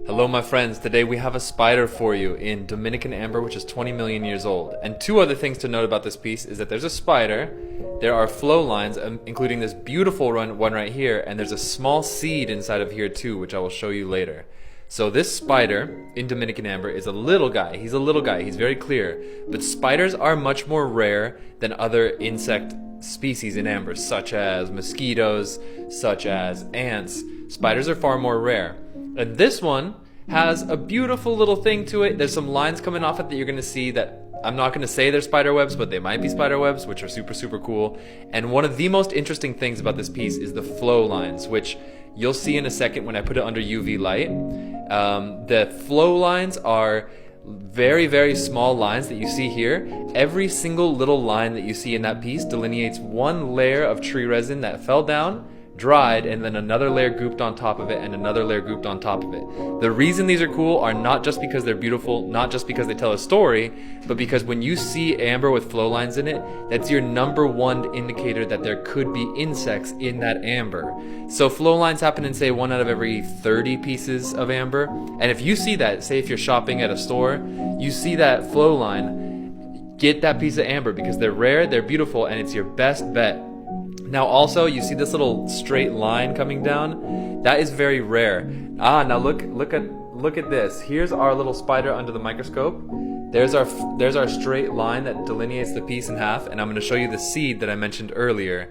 Hello my friends, today we have a spider for you in Dominican amber, which is 20 million years old. And two other things to note about this piece is that there's a spider, there are flow lines, including this beautiful one right here, and there's a small seed inside of here too, which I will show you later. So this spider in Dominican amber is a little guy. He's a little guy, he's very clear. But spiders are much more rare than other insect species in amber, such as mosquitoes, such as ants. Spiders are far more rare. And this one has a beautiful little thing to it. There's some lines coming off it that you're going to see that I'm not going to say they're spider webs, but they might be spider webs, which are super cool. And one of the most interesting things about this piece is the flow lines, which you'll see in a second when I put it under UV light. The flow lines are very small lines that you see here. Every single little line that you see in that piece delineates one layer of tree resin that fell down, dried, and then another layer grouped on top of it, and another layer grouped on top of it. The reason these are cool are not just because they're beautiful, not just because they tell a story, but because when you see amber with flow lines in it, that's your #1 indicator that there could be insects in that amber. So flow lines happen in, say, 1 out of every 30 pieces of amber. And if you see that, say if you're shopping at a store, you see that flow line, get that piece of amber because they're rare, they're beautiful, and it's your best bet. Now also, you see this little straight line coming down? That is very rare. Now look at this. Here's our little spider under the microscope. There's our straight line that delineates the piece in half, and I'm going to show you the seed that I mentioned earlier.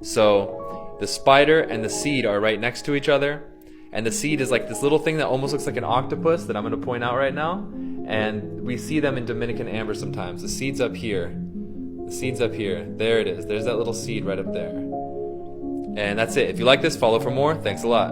So the spider and the seed are right next to each other, and the seed is like this little thing that almost looks like an octopus that I'm going to point out right now, and we see them in Dominican amber sometimes. The seed's up here. The seed's up here. There it is. There's that little seed right up there. And that's it. If you like this, follow for more. Thanks a lot.